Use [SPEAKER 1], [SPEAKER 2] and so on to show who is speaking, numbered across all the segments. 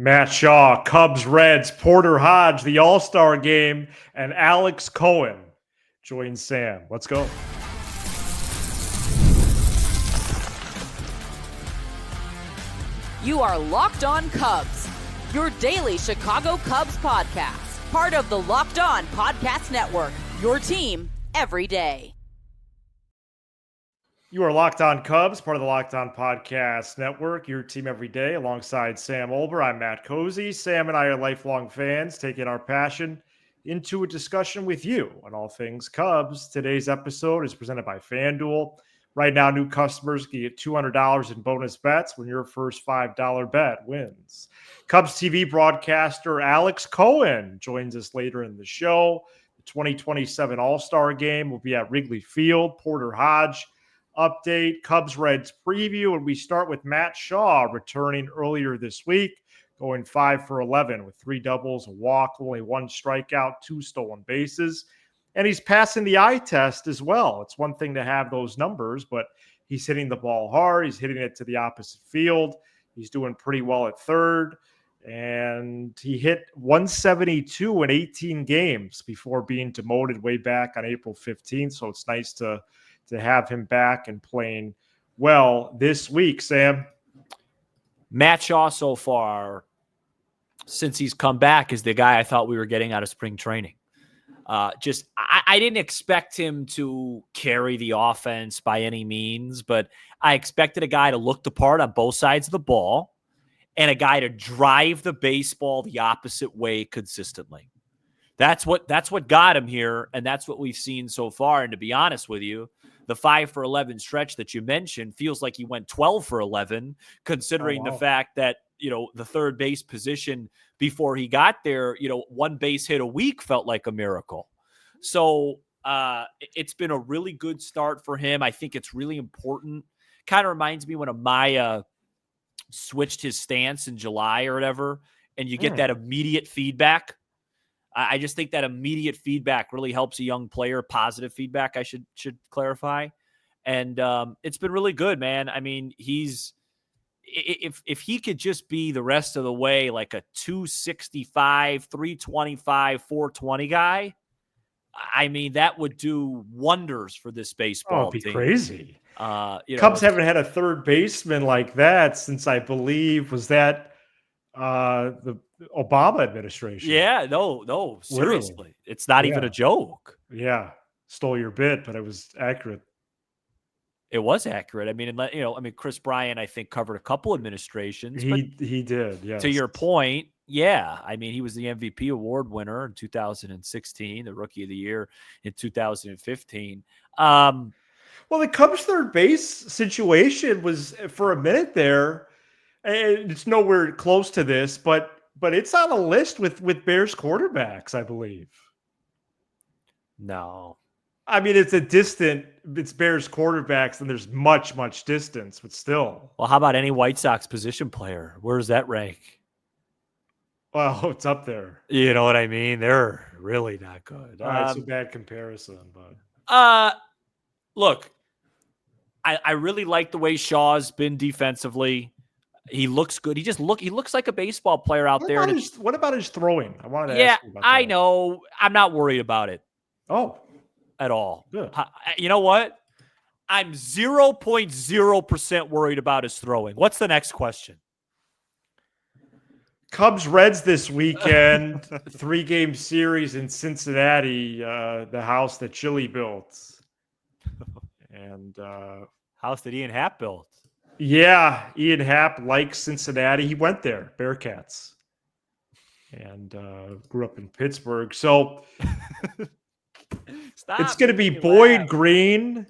[SPEAKER 1] Matt Shaw, Cubs, Reds, Porter Hodge, the All-Star game, and Alex Cohen joins Sam. Let's go.
[SPEAKER 2] You are Locked On Cubs, your daily Chicago Cubs podcast, part of the Locked On Podcast Network, your team every day.
[SPEAKER 1] You are Locked On Cubs, part of the Locked On Podcast Network, your team every day, alongside Sam Olber. I'm Matt Cozy. Sam and I are lifelong fans, taking our passion into a discussion with you on all things Cubs. Today's episode is presented by FanDuel. Right now, new customers can get $200 in bonus bets when your first $5 bet wins. Cubs TV broadcaster Alex Cohen joins us later in the show. The 2027 All-Star game will be at Wrigley Field. Porter Hodge update, Cubs Reds preview, and we start with Matt Shaw returning earlier this week, going 5 for 11 with 3 doubles, a walk, only 1 strikeout, 2 stolen bases. And he's passing the eye test as well. It's one thing to have those numbers, but he's hitting the ball hard. He's hitting it to the opposite field. He's doing pretty well at third. And he hit 172 in 18 games before being demoted way back on April 15th. So it's nice to have him back and playing well this week, Sam.
[SPEAKER 3] Matt Shaw so far, since he's come back, is the guy I thought we were getting out of spring training. I didn't expect him to carry the offense by any means, but I expected a guy to look the part on both sides of the ball and a guy to drive the baseball the opposite way consistently. That's what got him here, and that's what we've seen so far. And to be honest with you, the 5 for 11 stretch that you mentioned feels like he went 12 for 11, considering the fact that, the third base position before he got there, 1 base hit a week felt like a miracle. So it's been a really good start for him. I think it's really important. Kind of reminds me when Amaya switched his stance in July or whatever, and you get that immediate feedback. I just think that immediate feedback really helps a young player. Positive feedback, I should clarify. And it's been really good, man. I mean, if he could just be the rest of the way like a 265, 325, 420 guy, I mean, that would do wonders for this baseball
[SPEAKER 1] it'd be
[SPEAKER 3] team.
[SPEAKER 1] Crazy. Cubs haven't had a third baseman like that since, I believe, was that the Obama administration.
[SPEAKER 3] Yeah, no, seriously. Literally. It's not even a joke.
[SPEAKER 1] Yeah. Stole your bit, but it was accurate.
[SPEAKER 3] It was accurate. I mean, Chris Bryant, I think, covered a couple administrations.
[SPEAKER 1] He did, yes.
[SPEAKER 3] To your point, yeah. I mean, he was the MVP award winner in 2016, the Rookie of the Year in 2015.
[SPEAKER 1] Well, the Cubs' third base situation was, for a minute there, and it's nowhere close to this, but it's on a list with Bears quarterbacks, I believe.
[SPEAKER 3] No.
[SPEAKER 1] I mean, it's Bears quarterbacks, and there's much, much distance, but still.
[SPEAKER 3] Well, how about any White Sox position player? Where does that rank?
[SPEAKER 1] Well, it's up there.
[SPEAKER 3] You know what I mean? They're really not good.
[SPEAKER 1] All right, it's a bad comparison, but
[SPEAKER 3] look, I really like the way Shaw's been defensively. He looks good. He looks like a baseball player out there.
[SPEAKER 1] What about his throwing? I wanted to ask you about that.
[SPEAKER 3] I know. I'm not worried about it.
[SPEAKER 1] Oh.
[SPEAKER 3] At all.
[SPEAKER 1] Good.
[SPEAKER 3] You know what? I'm 0.0% worried about his throwing. What's the next question?
[SPEAKER 1] Cubs Reds this weekend, 3-game series in Cincinnati, the house that Chili built. And
[SPEAKER 3] house that Ian Happ built.
[SPEAKER 1] Yeah, Ian Happ likes Cincinnati. He went there, Bearcats. And grew up in Pittsburgh. So it's going to be Boyd Green,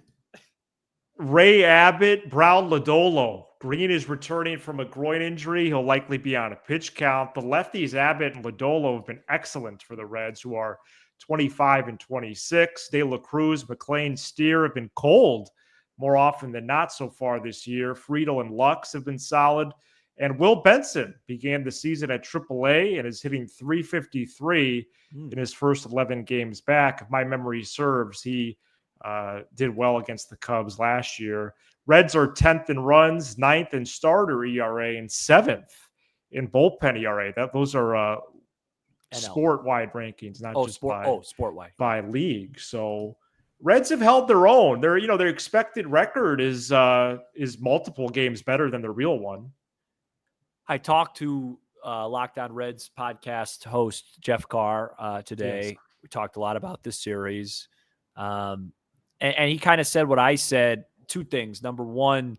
[SPEAKER 1] Ray Abbott, Brown Lodolo. Green is returning from a groin injury. He'll likely be on a pitch count. The lefties, Abbott and Lodolo, have been excellent for the Reds, who are 25 and 26. De La Cruz, McLean, Steer have been cold more often than not so far this year. Friedel and Lux have been solid. And Will Benson began the season at AAA and is hitting .353 in his first 11 games back. If my memory serves, he did well against the Cubs last year. Reds are 10th in runs, 9th in starter ERA, and 7th in bullpen ERA. Those are
[SPEAKER 3] NL.
[SPEAKER 1] sport-wide rankings, not just
[SPEAKER 3] sport-wide
[SPEAKER 1] by league. So Reds have held their own. Their expected record is multiple games better than the real one.
[SPEAKER 3] I talked to Locked On Reds podcast host Jeff Carr today.
[SPEAKER 1] Yes.
[SPEAKER 3] We talked a lot about this series. And he kind of said what I said, two things. Number one,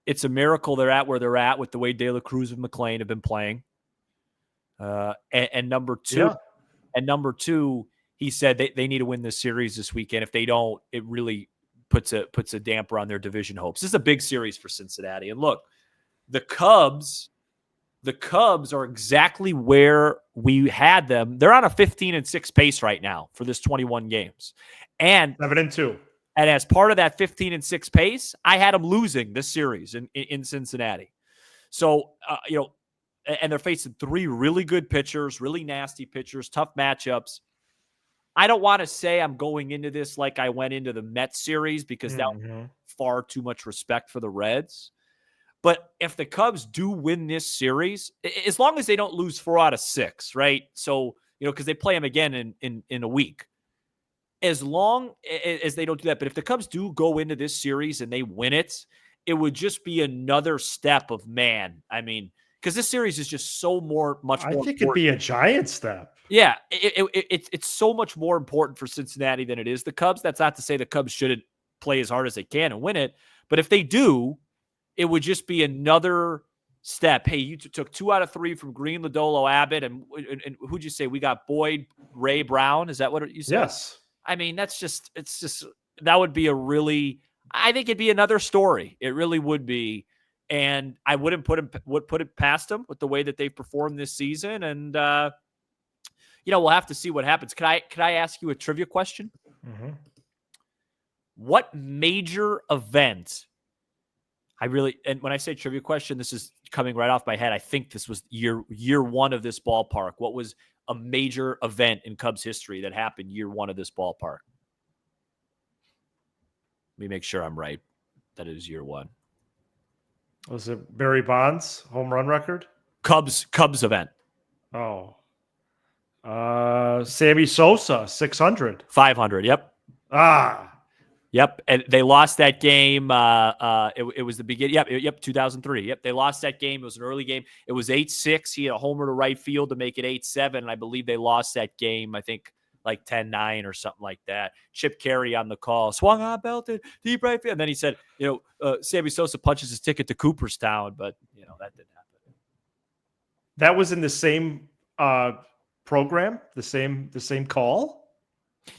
[SPEAKER 3] it's a miracle they're at where they're at with the way De La Cruz and McLean have been playing. And number two, he said they need to win this series this weekend. If they don't, it really puts a damper on their division hopes. This is a big series for Cincinnati. And look, the Cubs are exactly where we had them. They're on a 15-6 pace right now for this 21 games. And
[SPEAKER 1] 7-2.
[SPEAKER 3] And as part of that 15-6 pace, I had them losing this series in Cincinnati. So, and they're facing three really good pitchers, really nasty pitchers, tough matchups. I don't want to say I'm going into this like I went into the Mets series because that was far too much respect for the Reds. But if the Cubs do win this series, as long as they don't lose 4 out of 6, right? So, because they play them again in a week. As long as they don't do that. But if the Cubs do go into this series and they win it, it would just be another step of because this series is just so much more.
[SPEAKER 1] I think it'd be a giant step.
[SPEAKER 3] Yeah, it's so much more important for Cincinnati than it is the Cubs. That's not to say the Cubs shouldn't play as hard as they can and win it. But if they do, it would just be another step. Hey, you took 2 out of 3 from Green, Lodolo, Abbott, and who'd you say? We got Boyd, Ray, Brown. Is that what you said?
[SPEAKER 1] Yes.
[SPEAKER 3] That would be I think it'd be another story. It really would be. And I wouldn't put it past them with the way that they've performed this season. And, we'll have to see what happens. Can I ask you a trivia question?
[SPEAKER 1] Mm-hmm.
[SPEAKER 3] What major event and when I say trivia question, this is coming right off my head. I think this was year one of this ballpark. What was a major event in Cubs history that happened year one of this ballpark? Let me make sure I'm right. That is year one.
[SPEAKER 1] Was it Barry Bonds home run record?
[SPEAKER 3] Cubs event.
[SPEAKER 1] Oh. Sammy Sosa, 600.
[SPEAKER 3] 500. Yep. Yep. And they lost that game. It was the beginning. Yep. 2003. Yep. They lost that game. It was an early game. It was 8-6. He had a homer to right field to make it 8-7. And I believe they lost that game, I think, like 10-9 or something like that. Chip Carey on the call. Swung on, belted, deep right field. And then he said, Sammy Sosa punches his ticket to Cooperstown. But, that didn't happen.
[SPEAKER 1] That was in the same program? The same call?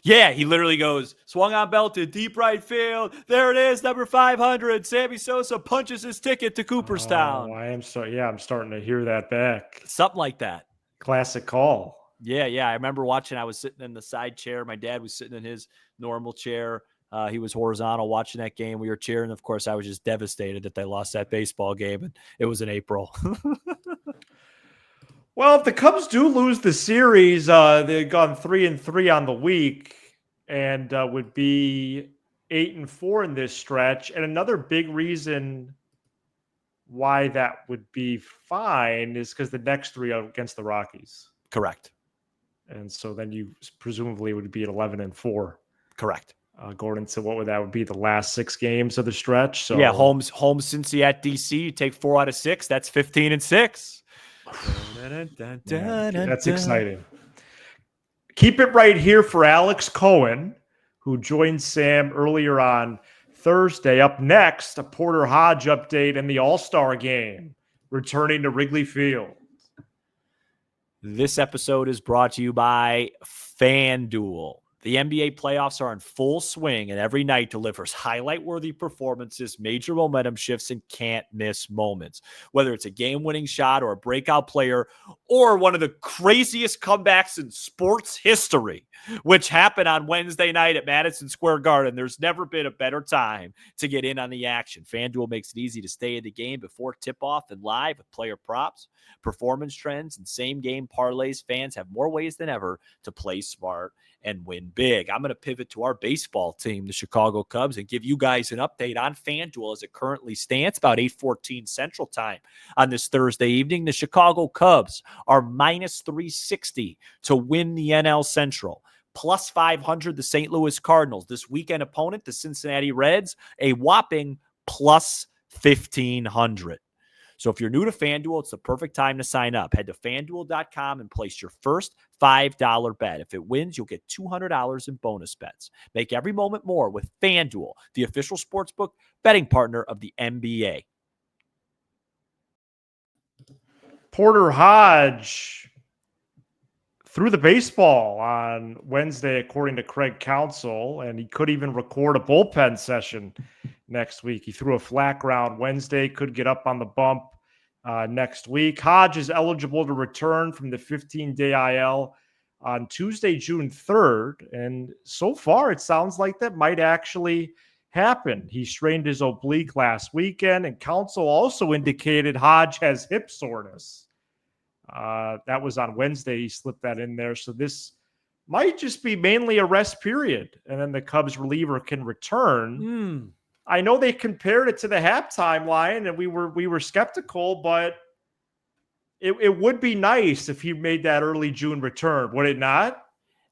[SPEAKER 3] Yeah, he literally goes, swung on, belted, deep right field. There it is, number 500. Sammy Sosa punches his ticket to Cooperstown.
[SPEAKER 1] I'm starting to hear that back.
[SPEAKER 3] Something like that.
[SPEAKER 1] Classic call.
[SPEAKER 3] Yeah. I remember watching. I was sitting in the side chair. My dad was sitting in his normal chair. He was horizontal watching that game. We were cheering. Of course, I was just devastated that they lost that baseball game, and it was in April.
[SPEAKER 1] Well, if the Cubs do lose the series, they've gone 3-3 on the week and would be 8-4 in this stretch. And another big reason why that would be fine is because the next 3 are against the Rockies.
[SPEAKER 3] Correct.
[SPEAKER 1] And so then you presumably would be at 11-4.
[SPEAKER 3] Correct.
[SPEAKER 1] Going into what would be the last 6 games of the stretch. So
[SPEAKER 3] yeah, home Cincy at DC. You take 4 out of 6. That's 15-6.
[SPEAKER 1] That's exciting. Keep it right here for Alex Cohen, who joined Sam earlier on Thursday. Up next, a Porter Hodge update and the All-Star game returning to Wrigley Field.
[SPEAKER 3] This episode is brought to you by FanDuel. The NBA playoffs are in full swing, and every night delivers highlight-worthy performances, major momentum shifts, and can't-miss moments. Whether it's a game-winning shot or a breakout player or one of the craziest comebacks in sports history, which happened on Wednesday night at Madison Square Garden, there's never been a better time to get in on the action. FanDuel makes it easy to stay in the game before tip-off and live with player props, performance trends, and same-game parlays. Fans have more ways than ever to play smart and win big. I'm going to pivot to our baseball team, the Chicago Cubs, and give you guys an update on FanDuel as it currently stands, about 8:14 Central Time on this Thursday evening. The Chicago Cubs are minus 360 to win the NL Central. Plus 500, the St. Louis Cardinals. This weekend opponent, the Cincinnati Reds, a whopping plus 1,500. So if you're new to FanDuel, it's the perfect time to sign up. Head to FanDuel.com and place your first $5 bet. If it wins, you'll get $200 in bonus bets. Make every moment more with FanDuel, the official sportsbook betting partner of the NBA.
[SPEAKER 1] Porter Hodge threw the baseball on Wednesday, according to Craig Counsell, and he could even record a bullpen session next week. He threw a flat ground Wednesday, could get up on the bump next week. Hodge is eligible to return from the 15-day IL on Tuesday, June 3rd, and so far it sounds like that might actually happen. He strained his oblique last weekend, and Counsell also indicated Hodge has hip soreness. That was on Wednesday. He slipped that in there. So this might just be mainly a rest period, and then the Cubs reliever can return. I know they compared it to the halftime line, and we were skeptical, but it would be nice if he made that early June return, would it not?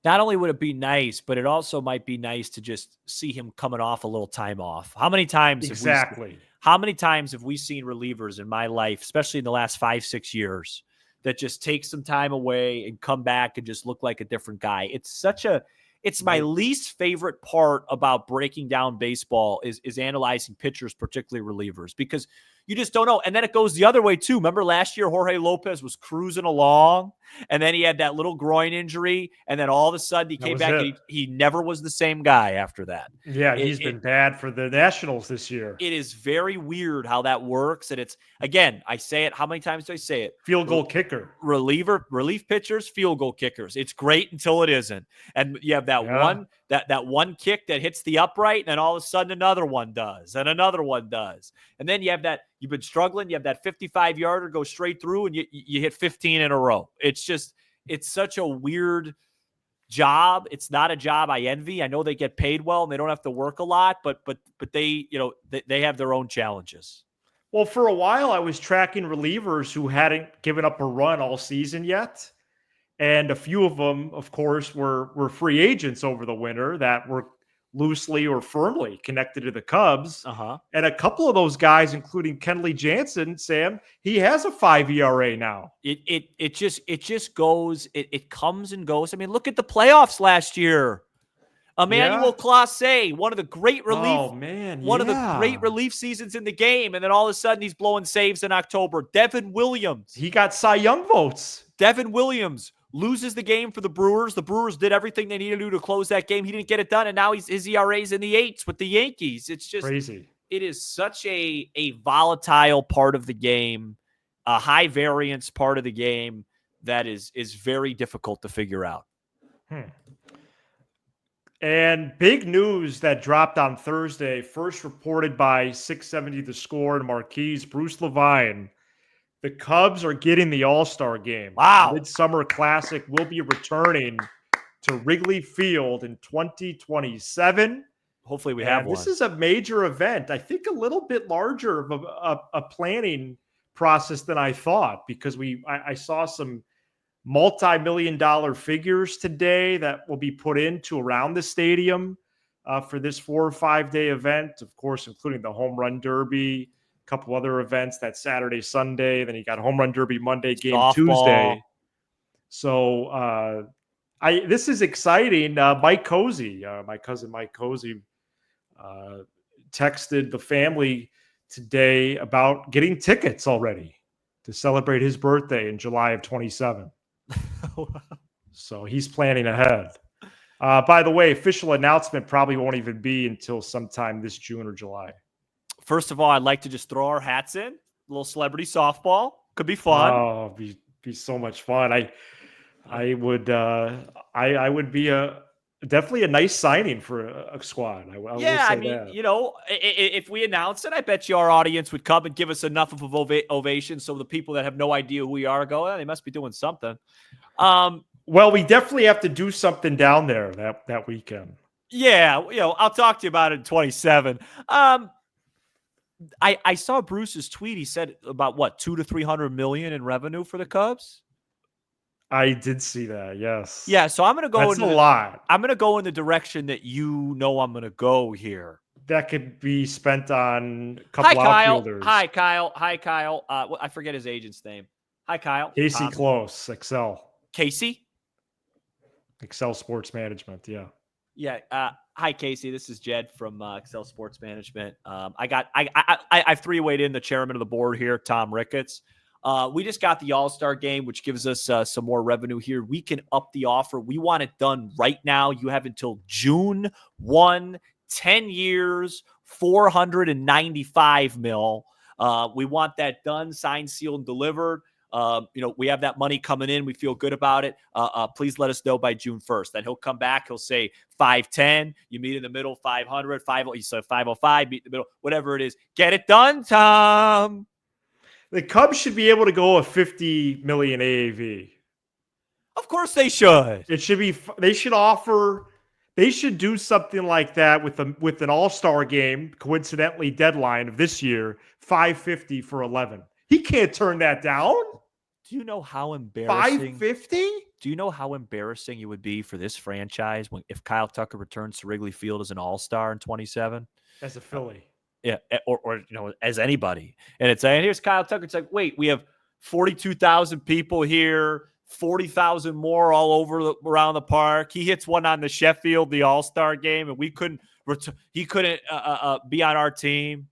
[SPEAKER 3] Not only would it be nice, but it also might be nice to just see him coming off a little time off. How many times have we seen relievers in my life, especially in the last 5-6 years, that just take some time away and come back and just look like a different guy? It's my least favorite part about breaking down baseball is analyzing pitchers, particularly relievers, because you just don't know. And then it goes the other way too. Remember last year, Jorge Lopez was cruising along, and then he had that little groin injury, and then all of a sudden he came back and he never was the same guy after that.
[SPEAKER 1] Yeah, he's been bad for the Nationals this year.
[SPEAKER 3] It is very weird how that works. And it's, again, I say it. How many times do I say it?
[SPEAKER 1] Field goal kicker.
[SPEAKER 3] Relief pitchers, field goal kickers. It's great until it isn't. And you have that one kick that hits the upright, and then all of a sudden another one does, and another one does. And then you have that, you've been struggling, you have that 55-yarder go straight through, and you hit 15 in a row. It's such a weird job. It's not a job I envy. I know they get paid well and they don't have to work a lot, but they, they have their own challenges.
[SPEAKER 1] Well, for a while I was tracking relievers who hadn't given up a run all season yet. And a few of them, of course, were free agents over the winter that were loosely or firmly connected to the Cubs. And a couple of those guys, including Kenley Jansen, Sam, he has a 5 ERA now.
[SPEAKER 3] It just goes, it comes and goes. I mean, look at the playoffs last year. Emmanuel Clase, one of the great relief, one of the great relief seasons in the game, and then all of a sudden he's blowing saves in October. Devin Williams,
[SPEAKER 1] he got Cy Young votes.
[SPEAKER 3] Devin Williams loses the game for the Brewers. The Brewers did everything they needed to do to close that game. He didn't get it done, and now his ERA's in the 8s with the Yankees. It's just
[SPEAKER 1] crazy.
[SPEAKER 3] It is such a volatile part of the game, a high variance part of the game that is very difficult to figure out.
[SPEAKER 1] And big news that dropped on Thursday, first reported by 670 The Score and Marquise, Bruce Levine. The Cubs are getting the All-Star game.
[SPEAKER 3] Wow.
[SPEAKER 1] The Midsummer Classic will be returning to Wrigley Field in 2027.
[SPEAKER 3] Hopefully we have one.
[SPEAKER 1] This is a major event. I think a little bit larger of a planning process than I thought, because I saw some multi-million-dollar figures today that will be put into around the stadium for this 4 or 5 day event, of course, including the Home Run Derby, a couple other events that Saturday, Sunday. Then you got Home Run Derby Monday, game softball Tuesday. So this is exciting. Mike Cozy, my cousin Mike Cozy, texted the family today about getting tickets already to celebrate his birthday in July of 27. So he's planning ahead. By the way, official announcement probably won't even be until sometime this June or July.
[SPEAKER 3] First of all, I'd like to just throw our hats in. A little celebrity softball. Could be fun.
[SPEAKER 1] Oh, be so much fun. I would be definitely a nice signing for a squad. I will say that.
[SPEAKER 3] If we announce it, I bet you our audience would come and give us enough of an ovation so the people that have no idea who we are go, they must be doing something.
[SPEAKER 1] Well, we definitely have to do something down there that weekend.
[SPEAKER 3] Yeah, I'll talk to you about it in 27. I saw Bruce's tweet. He said about what 200 to 300 million in revenue for the Cubs.
[SPEAKER 1] I did see that. Yes.
[SPEAKER 3] Yeah, so I'm gonna go
[SPEAKER 1] That's
[SPEAKER 3] into
[SPEAKER 1] a lot.
[SPEAKER 3] I'm gonna go in the direction that I'm gonna go here.
[SPEAKER 1] That could be spent on a
[SPEAKER 3] Hi,
[SPEAKER 1] couple
[SPEAKER 3] Kyle.
[SPEAKER 1] outfielders.
[SPEAKER 3] Hi, Kyle. Hi, Kyle. I forget his agent's name. Hi, Kyle.
[SPEAKER 1] Casey Close, Excel
[SPEAKER 3] Casey.
[SPEAKER 1] Sports Management. Yeah.
[SPEAKER 3] Yeah. Hi, Casey. This is Jed from Excel Sports Management. I've three-wayed in the chairman of the board here, Tom Ricketts. We just got the All-Star game, which gives us some more revenue here. We can up the offer. We want it done right now. You have until June 1, 10 years, 495 mil. We want that done, signed, sealed, and delivered. We have that money coming in. We feel good about it. Please let us know by June 1st. Then he'll come back. He'll say 510. You meet in the middle, 500, 50. You said 505. Meet in the middle, whatever it is. Get it done, Tom.
[SPEAKER 1] The Cubs should be able to go a 50 million AAV.
[SPEAKER 3] Of course they should.
[SPEAKER 1] It should be. They should offer. They should do something like that with an All-Star game, coincidentally deadline of this year, 550 for 11. He can't turn that down.
[SPEAKER 3] Do you know how embarrassing?
[SPEAKER 1] 550?
[SPEAKER 3] Do you know how embarrassing it would be for this franchise if Kyle Tucker returns to Wrigley Field as an All-Star in 27?
[SPEAKER 1] As a Philly.
[SPEAKER 3] Yeah, or as anybody. And here's Kyle Tucker. It's like, wait, we have 42,000 people here, 40,000 more all over around the park. He hits one on the Sheffield, the All-Star game, and he couldn't be on our team.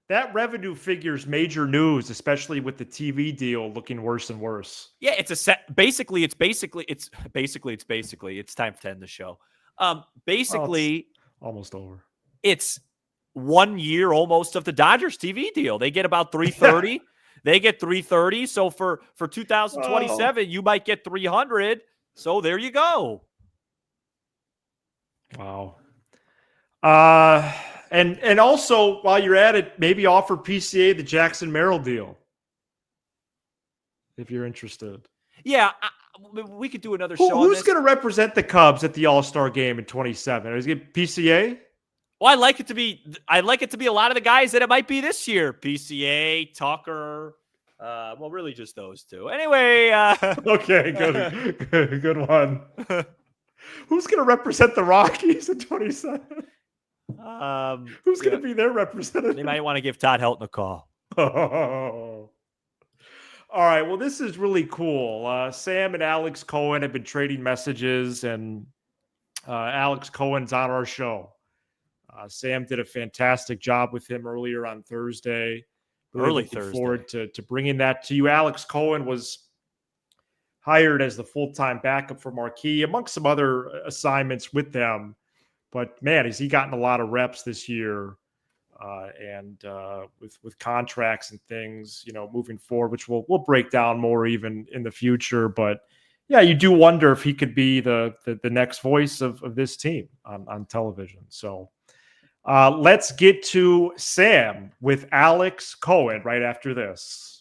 [SPEAKER 1] That revenue figure's major news, especially with the TV deal looking worse and worse.
[SPEAKER 3] Yeah, it's time to end the show.
[SPEAKER 1] Almost over.
[SPEAKER 3] It's 1 year almost of the Dodgers TV deal. They get about 330. They get 330. So for 2027, you might get 300. So there you go.
[SPEAKER 1] Wow. And also, while you're at it, maybe offer PCA the Jackson Merrill deal if you're interested.
[SPEAKER 3] Yeah, we could do another show.
[SPEAKER 1] Who's going to represent the Cubs at the All-Star game in 27? Is it PCA?
[SPEAKER 3] Well, I'd like it to be a lot of the guys that it might be this year. PCA, Tucker. Really just those two. Anyway.
[SPEAKER 1] Okay, good one. Who's going to represent the Rockies in 27? Who's going to be their representative?
[SPEAKER 3] They might want to give Todd Helton a call.
[SPEAKER 1] Oh. All right. Well, this is really cool. Sam and Alex Cohen have been trading messages, and Alex Cohen's on our show. Sam did a fantastic job with him earlier on Thursday. Really looking forward to bringing that to you. Alex Cohen was hired as the full-time backup for Marquee, amongst some other assignments with them. But man, has he gotten a lot of reps this year, and with contracts and things, moving forward, which we'll break down more even in the future. But yeah, you do wonder if he could be the next voice of this team on television. So let's get to Sam with Alex Cohen right after this.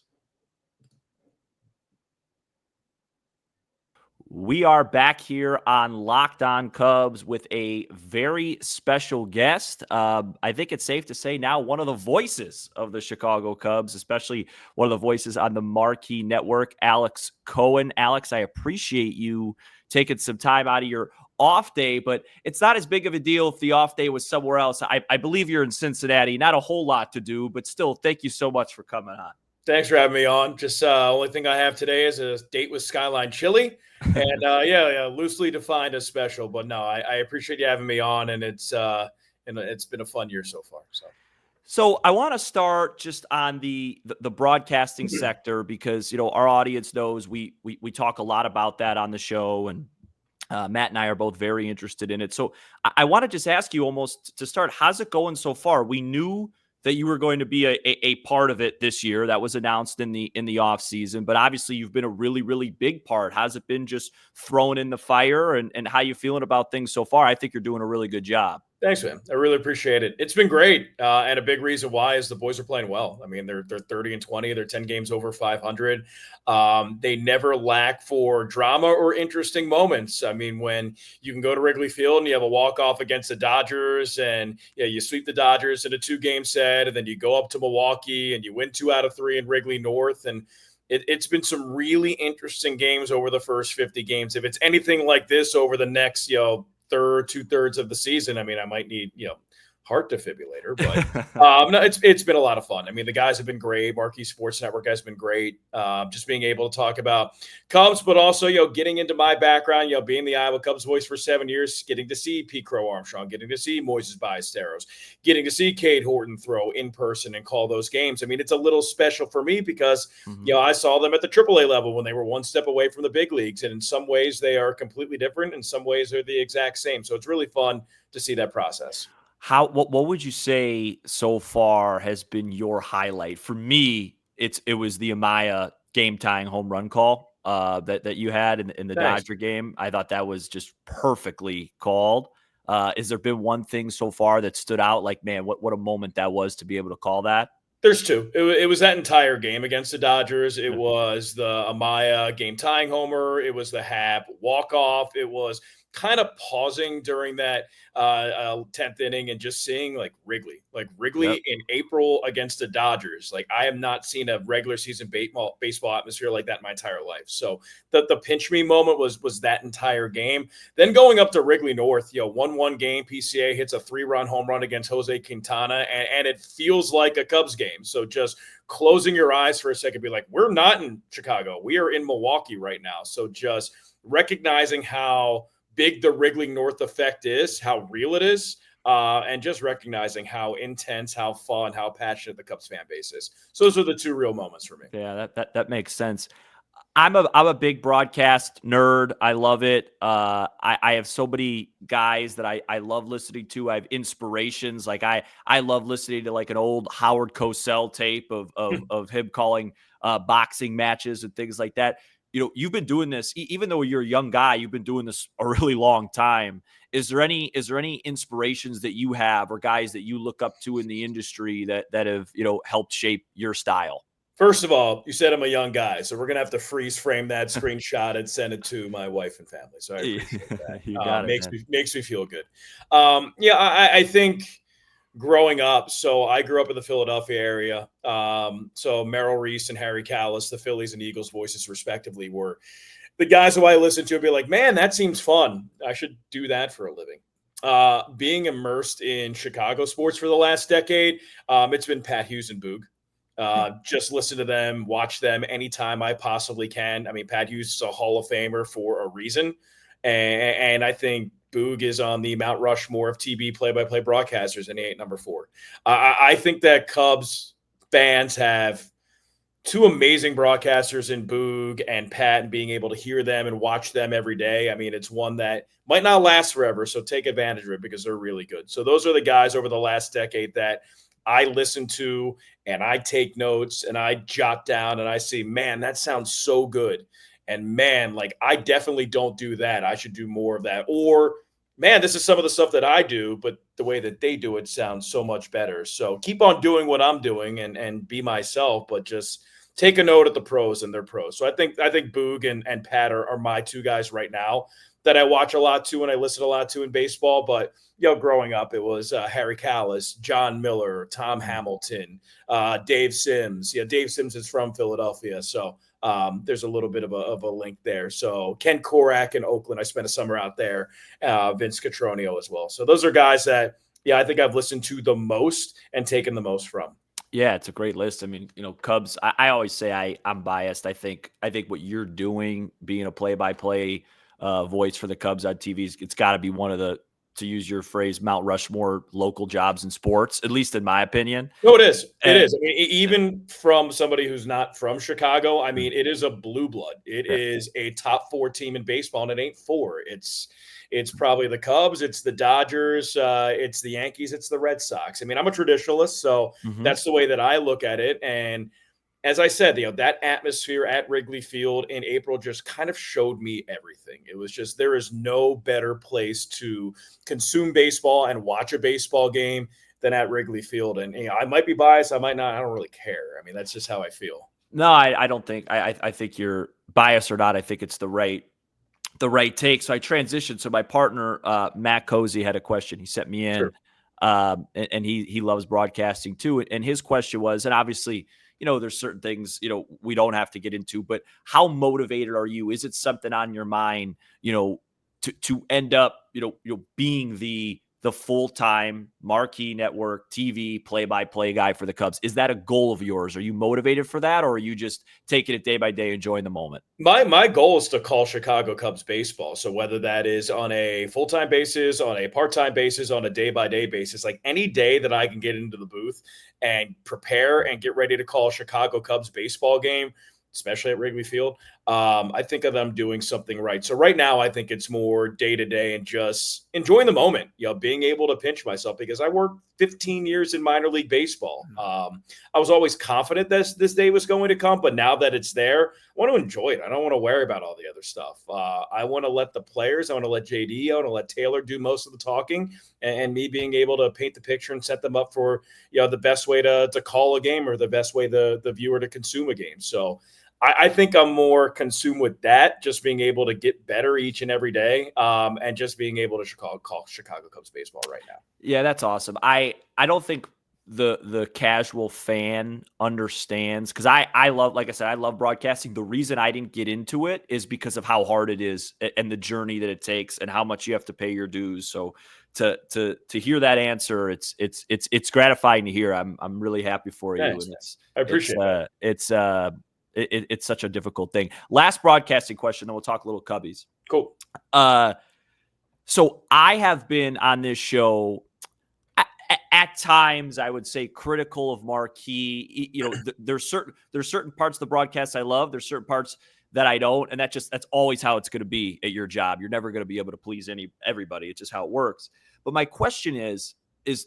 [SPEAKER 3] We are back here on Locked On Cubs with a very special guest. I think it's safe to say now one of the voices of the Chicago Cubs, especially one of the voices on the Marquee Network, Alex Cohen. Alex, I appreciate you taking some time out of your off day, but it's not as big of a deal if the off day was somewhere else. I believe you're in Cincinnati. Not a whole lot to do, but still, thank you so much for coming on.
[SPEAKER 4] Thanks for having me on. Just only thing I have today is a date with Skyline Chili, and loosely defined as special. But no, I appreciate you having me on, and it's been a fun year so far.
[SPEAKER 3] So I want to start just on the broadcasting sector because our audience knows we talk a lot about that on the show, and Matt and I are both very interested in it. So I want to just ask you almost to start, how's it going so far? We knew that you were going to be a part of it this year. That was announced in the off season, but obviously you've been a really, really big part. How's it been just thrown in the fire, and how you feeling about things so far? I think you're doing a really good job.
[SPEAKER 4] Thanks, man. I really appreciate it. It's been great, and a big reason why is the boys are playing well. I mean, they're 30-20. They're 10 games over 500. They never lack for drama or interesting moments. I mean, when you can go to Wrigley Field and you have a walk off against the Dodgers, and you sweep the Dodgers in a 2-game set, and then you go up to Milwaukee and you win 2 out of 3 in Wrigley North, and it's been some really interesting games over the first 50 games. If it's anything like this over the next, 2/3 of the season, I mean, I might need, heart defibrillator, but no, it's been a lot of fun. I mean, the guys have been great. Marquee Sports Network has been great. Just being able to talk about Cubs, but also, getting into my background, being the Iowa Cubs voice for 7 years, getting to see Pete Crow-Armstrong, getting to see Moises Ballesteros, getting to see Cade Horton throw in person and call those games. I mean, it's a little special for me because, I saw them at the AAA level when they were one step away from the big leagues. And in some ways they are completely different. In some ways they're the exact same. So it's really fun to see that process.
[SPEAKER 3] What would you say so far has been your highlight? For me, it was the Amaya game tying home run call that you had in the
[SPEAKER 4] Thanks.
[SPEAKER 3] Dodger game. I thought that was just perfectly called. Has there been one thing so far that stood out? Like, man, what a moment that was to be able to call that.
[SPEAKER 4] There's two. It was that entire game against the Dodgers. It was the Amaya game tying homer. It was the Happ walk off. It was kind of pausing during that 10th inning and just seeing Wrigley in April against the Dodgers. Like, I have not seen a regular season baseball atmosphere like that in my entire life. So the pinch me moment was that entire game. Then going up to Wrigley North, 1-1 game, PCA hits a 3-run home run against Jose Quintana, and it feels like a Cubs game. So just closing your eyes for a second, be like, we're not in Chicago. We are in Milwaukee right now. So just recognizing how big the Wrigley North effect is, how real it is, and just recognizing how intense, how fun, how passionate the Cubs fan base is. So those are the two real moments for me.
[SPEAKER 3] Yeah, that makes sense. I'm a big broadcast nerd. I love it. I have so many guys that I love listening to. I have inspirations. Like I love listening to like an old Howard Cosell tape of him calling boxing matches and things like that. You've been doing this, even though you're a young guy, you've been doing this a really long time. Is there any inspirations that you have or guys that you look up to in the industry that have, helped shape your style?
[SPEAKER 4] First of all, you said I'm a young guy, so we're going to have to freeze frame that screenshot and send it to my wife and family. So I appreciate that.
[SPEAKER 3] You got it,
[SPEAKER 4] makes me feel good. I think growing up, so I grew up in the Philadelphia area. So Merrill Reese and Harry Callis, the Phillies and Eagles voices respectively, were the guys who I listened to and be like, man, that seems fun. I should do that for a living. Being immersed in Chicago sports for the last decade, it's been Pat Hughes and Boog. Just listen to them, watch them anytime I possibly can. I mean, Pat Hughes is a Hall of Famer for a reason. And I think Boog is on the Mount Rushmore of TV play-by-play broadcasters, and he ain't number 4. I think that Cubs fans have two amazing broadcasters in Boog and Pat, and being able to hear them and watch them every day. I mean, it's one that might not last forever, so take advantage of it because they're really good. So those are the guys over the last decade that I listen to and I take notes and I jot down and I say, man, that sounds so good. And man, I definitely don't do that. I should do more of that. Or, man, this is some of the stuff that I do, but the way that they do it sounds so much better. So keep on doing what I'm doing and be myself, but just take a note of the pros and their pros. So I think Boog and Pat are my two guys right now that I watch a lot to and I listen a lot to in baseball. But, growing up, it was Harry Callis, John Miller, Tom Hamilton, Dave Sims. Yeah, Dave Sims is from Philadelphia. So there's a little bit of a link there. So Ken Korak in Oakland, I spent a summer out there. Vince Cotroneo as well. So those are guys that, I think I've listened to the most and taken the most from.
[SPEAKER 3] Yeah, it's a great list. I mean, Cubs, I always say I'm biased. I think what you're doing, being a play-by-play voice for the Cubs on TV, it's got to be one of the, to use your phrase, Mount Rushmore local jobs in sports, at least in my opinion.
[SPEAKER 4] No, it is. It is. I mean, even from somebody who's not from Chicago, I mean, it is a blue blood. It is a top 4 team in baseball, and it ain't 4. It's probably the Cubs, it's the Dodgers, it's the Yankees, it's the Red Sox. I mean, I'm a traditionalist, so that's the way that I look at it. And as I said, that atmosphere at Wrigley Field in April just kind of showed me everything. It was just, there is no better place to consume baseball and watch a baseball game than at Wrigley Field. And I might be biased, I might not. I don't really care. I mean, that's just how I feel.
[SPEAKER 3] No, I don't think. I think you're biased or not. I think it's the right take. So I transitioned. So my partner Matt Cozy had a question. He sent me in,
[SPEAKER 4] Sure.
[SPEAKER 3] and he loves broadcasting too. And his question was, and obviously, there's certain things we don't have to get into, but how motivated are you? Is it something on your mind, to end up, being the full-time marquee network TV play-by-play guy for the Cubs? Is that a goal of yours? Are you motivated for that, or are you just taking it day by day, enjoying the moment?
[SPEAKER 4] My goal is to call Chicago Cubs baseball. So whether that is on a full-time basis, on a part-time basis, on a day-by-day basis, like any day that I can get into the booth and prepare and get ready to call a Chicago Cubs baseball game, especially at Wrigley Field, I think of them doing something right. So right now, I think it's more day to day and just enjoying the moment, being able to pinch myself, because I worked 15 years in minor league baseball. I was always confident this day was going to come, but now that it's there, I want to enjoy it. I don't want to worry about all the other stuff. I want to let the players, I want to let JD, I want to let Taylor do most of the talking, and me being able to paint the picture and set them up for, the best way to call a game, or the best way the viewer to consume a game. So I think I'm more consumed with that, just being able to get better each and every day, and just being able to call Chicago Cubs baseball right now.
[SPEAKER 3] Yeah, that's awesome. I don't think the casual fan understands, because I love, like I said, I love broadcasting. The reason I didn't get into it is because of how hard it is and the journey that it takes and how much you have to pay your dues. So to hear that answer, it's gratifying to hear. I'm really happy for you.
[SPEAKER 4] Thanks,
[SPEAKER 3] And
[SPEAKER 4] I appreciate that.
[SPEAKER 3] It's such a difficult thing. Last broadcasting question, then we'll talk a little Cubbies.
[SPEAKER 4] Cool.
[SPEAKER 3] So I have been on this show at times, I would say, critical of Marquee. There's certain parts of the broadcast I love. There's certain parts that I don't, and that's always how it's going to be at your job. You're never going to be able to please everybody. It's just how it works. But my question is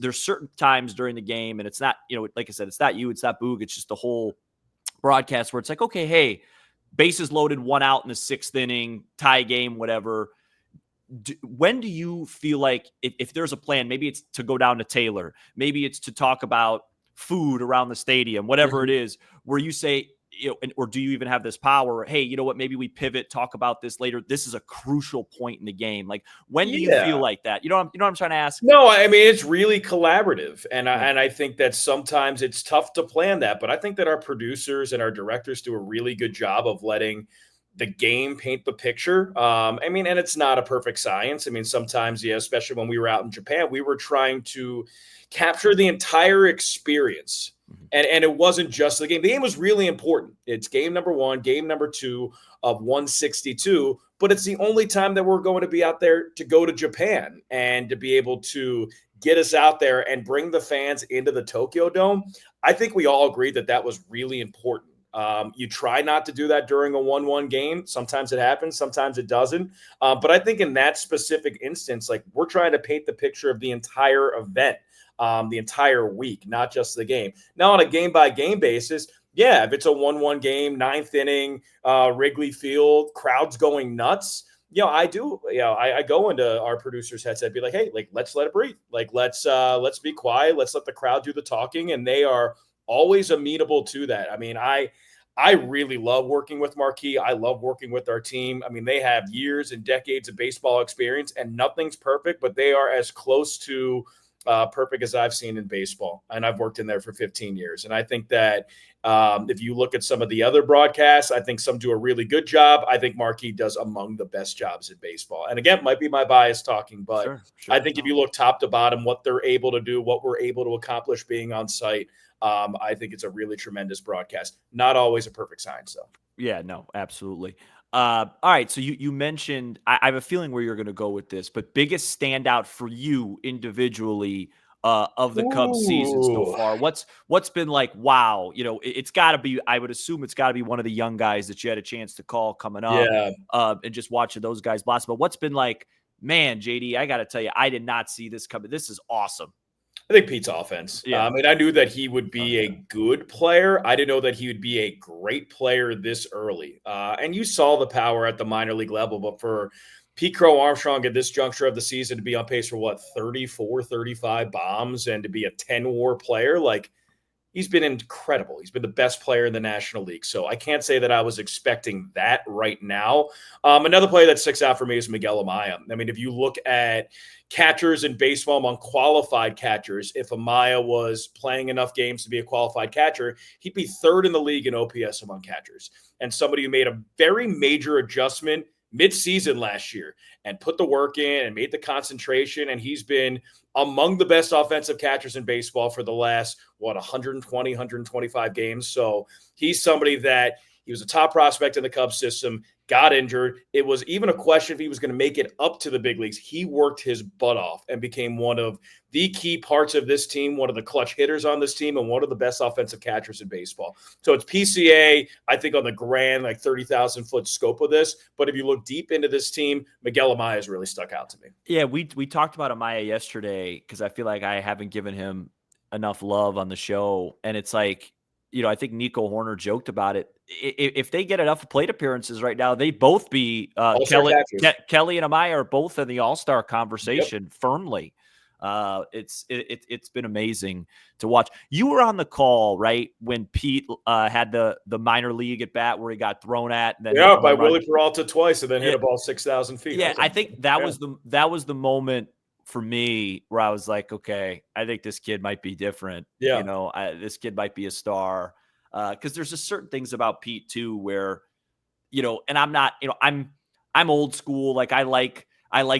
[SPEAKER 3] there's certain times during the game, and it's not, like I said, it's not you, it's not Boog, it's just the whole broadcast where it's like, okay, hey, bases loaded, 1 out in the 6th inning, tie game, whatever. When do you feel like if there's a plan, maybe it's to go down to Taylor, maybe it's to talk about food around the stadium, whatever it is, where you say, or do you even have this power? Hey, you know what? Maybe we pivot, talk about this later. This is a crucial point in the game. Like, when do you feel like that? You know what I'm trying to ask?
[SPEAKER 4] No, I mean, it's really collaborative. And I think that sometimes it's tough to plan that, but I think that our producers and our directors do a really good job of letting the game paint the picture. I mean, and it's not a perfect science. I mean, sometimes, especially when we were out in Japan, we were trying to capture the entire experience. And it wasn't just the game. The game was really important. It's game number 1, game number 2 of 162, but it's the only time that we're going to be out there to go to Japan and to be able to get us out there and bring the fans into the Tokyo Dome. I think we all agreed that that was really important. You try not to do that during a 1-1 game. Sometimes it happens, sometimes it doesn't. But I think in that specific instance, like, we're trying to paint the picture of the entire event, the entire week, not just the game. Now, on a game-by-game basis, yeah, if it's a 1-1 game, 9th inning, Wrigley Field, crowd's going nuts, I do. I go into our producer's headset, be like, hey, like, let's let it breathe. Like, let's be quiet. Let's let the crowd do the talking. And they are always amenable to that. I mean, I really love working with Marquee. I love working with our team. I mean, they have years and decades of baseball experience, and nothing's perfect, but they are as close to perfect as I've seen in baseball. And I've worked in there for 15 years. And I think that if you look at some of the other broadcasts, I think some do a really good job. I think Marquee does among the best jobs in baseball. And again, might be my bias talking, but
[SPEAKER 3] Sure,
[SPEAKER 4] I think if you look top to bottom, what they're able to do, what we're able to accomplish being on site, I think it's a really tremendous broadcast. Not always a perfect science, though.
[SPEAKER 3] Yeah, no, absolutely. All right. So you mentioned, I have a feeling where you're going to go with this, but biggest standout for you individually of the Cubs season so far? What's been like, wow, it's got to be, I would assume it's got to be one of the young guys that you had a chance to call coming up, and just watching those guys blossom. But what's been like, man, JD, I got to tell you, I did not see this coming. This is awesome.
[SPEAKER 4] I think Pete's offense.
[SPEAKER 3] Yeah.
[SPEAKER 4] I mean, I knew that he would be a good player. I didn't know that he would be a great player this early. And you saw the power at the minor league level, but for Pete Crow-Armstrong at this juncture of the season to be on pace for 34, 35 bombs and to be a 10 WAR player, like, he's been incredible. He's been the best player in the National League. So I can't say that I was expecting that right now. Another player that sticks out for me is Miguel Amaya. I mean, if you look at catchers in baseball among qualified catchers, if Amaya was playing enough games to be a qualified catcher, he'd be third in the league in OPS among catchers. And somebody who made a very major adjustment mid-season last year and put the work in and made the concentration. And he's been among the best offensive catchers in baseball for the last, 120, 125 games. So he's somebody that he was a top prospect in the Cubs system, got injured. It was even a question if he was going to make it up to the big leagues. He worked his butt off and became one of the key parts of this team, one of the clutch hitters on this team, and one of the best offensive catchers in baseball. So it's PCA, I think, on the grand, 30,000-foot scope of this. But if you look deep into this team, Miguel Amaya has really stuck out to me.
[SPEAKER 3] Yeah, we talked about Amaya yesterday because I feel like I haven't given him enough love on the show. And it's like, I think Nico Horner joked about it. If they get enough plate appearances right now, they both be Kelly and Amaya are both in the All-Star conversation firmly. It's been amazing to watch. You were on the call, right, when Pete had the minor league at bat where he got thrown at. And then
[SPEAKER 4] by Willie Peralta twice and then hit a ball 6,000 feet.
[SPEAKER 3] Yeah, I think that was the moment for me where I was like, okay, I think this kid might be different. Yeah. This kid might be a star. Because there's just certain things about Pete too, where, and I'm not, I'm old school. Like I like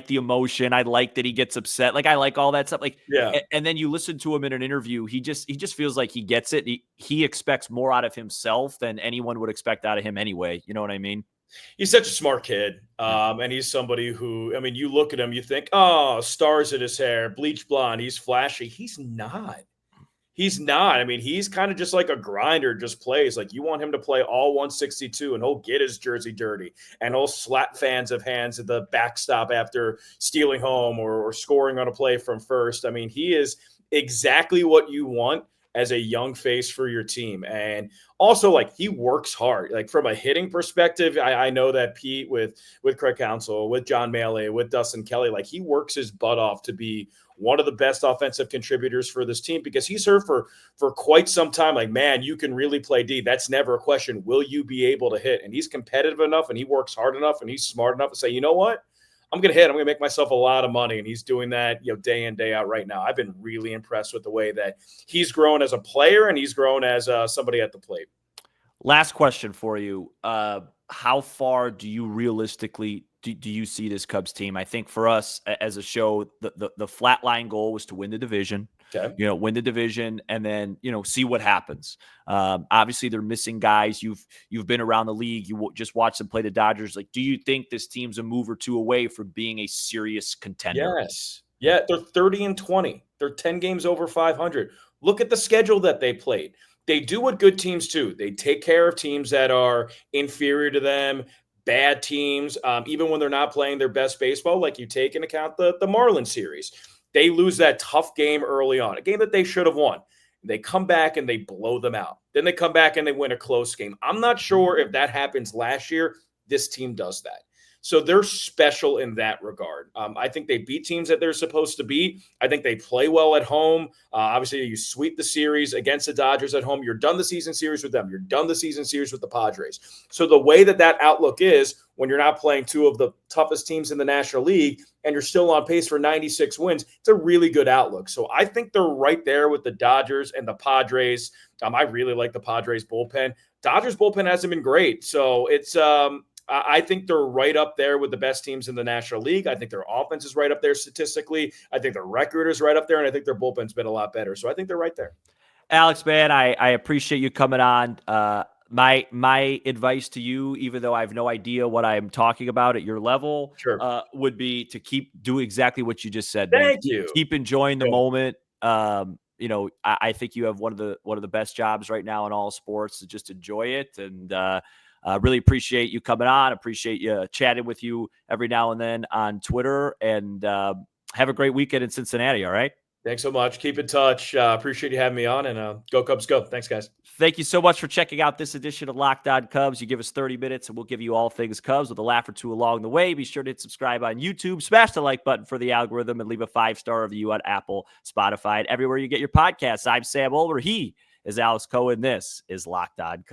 [SPEAKER 3] the emotion. I like that he gets upset. Like I like all that stuff. Like, yeah. And then you listen to him in an interview. He just feels like he gets it. He expects more out of himself than anyone would expect out of him anyway. You know what I mean?
[SPEAKER 4] He's such a smart kid. And he's somebody who, I mean, you look at him, you think, oh, stars in his hair, bleach blonde. He's flashy. He's not. He's not. I mean, he's kind of just like a grinder, just plays. Like you want him to play all 162 and he'll get his jersey dirty and he'll slap fans of hands at the backstop after stealing home or scoring on a play from first. I mean, he is exactly what you want as a young face for your team. And also, like, he works hard. Like, from a hitting perspective, I know that Pete with Craig Counsell, with John Maley, with Dustin Kelly, like, he works his butt off to be one of the best offensive contributors for this team because he's heard for quite some time, like, man, you can really play D. That's never a question. Will you be able to hit? And he's competitive enough and he works hard enough and he's smart enough to say, you know what? I'm going to hit. I'm going to make myself a lot of money. And he's doing that, day in, day out right now. I've been really impressed with the way that he's grown as a player and he's grown as somebody at the plate.
[SPEAKER 3] Last question for you. How far do you realistically do you see this Cubs team? I think for us as a show, the flat line goal was to win the division. Okay. Win the division and then, see what happens. Obviously they're missing guys. You've been around the league. You just watch them play the Dodgers. Like, do you think this team's a move or two away from being a serious contender?
[SPEAKER 4] Yes. Yeah. They're 30-20. They're 10 games over 500. Look at the schedule that they played. They do what good teams do. They take care of teams that are inferior to them, bad teams, even when they're not playing their best baseball, like you take into account the Marlins series. They lose that tough game early on, a game that they should have won. They come back and they blow them out. Then they come back and they win a close game. I'm not sure if that happens last year. This team does that. So they're special in that regard. I think they beat teams that they're supposed to beat. I think they play well at home. Obviously, you sweep the series against the Dodgers at home. You're done the season series with them. You're done the season series with the Padres. So the way that outlook is when you're not playing two of the toughest teams in the National League and you're still on pace for 96 wins, it's a really good outlook. So I think they're right there with the Dodgers and the Padres. I really like the Padres bullpen. Dodgers bullpen hasn't been great. So it's I think they're right up there with the best teams in the National League. I think their offense is right up there statistically. I think their record is right up there, and I think their bullpen's been a lot better. So I think they're right there.
[SPEAKER 3] Alex, man, I appreciate you coming on. My advice to you, even though I have no idea what I'm talking about at your level, sure, would be to keep doing exactly what you just said.
[SPEAKER 4] Thank you.
[SPEAKER 3] Keep enjoying the moment. I think you have one of the best jobs right now in all sports to just enjoy it. And really appreciate you coming on. Appreciate you chatting with you every now and then on Twitter. And have a great weekend in Cincinnati. All right.
[SPEAKER 4] Thanks so much. Keep in touch. Appreciate you having me on, and go Cubs go. Thanks, guys.
[SPEAKER 3] Thank you so much for checking out this edition of Locked On Cubs. You give us 30 minutes and we'll give you all things Cubs with a laugh or two along the way. Be sure to hit subscribe on YouTube, smash the like button for the algorithm, and leave a 5-star review on Apple, Spotify, and everywhere you get your podcasts. I'm Sam Olber. He is Alex Cohen. This is Locked On Cubs.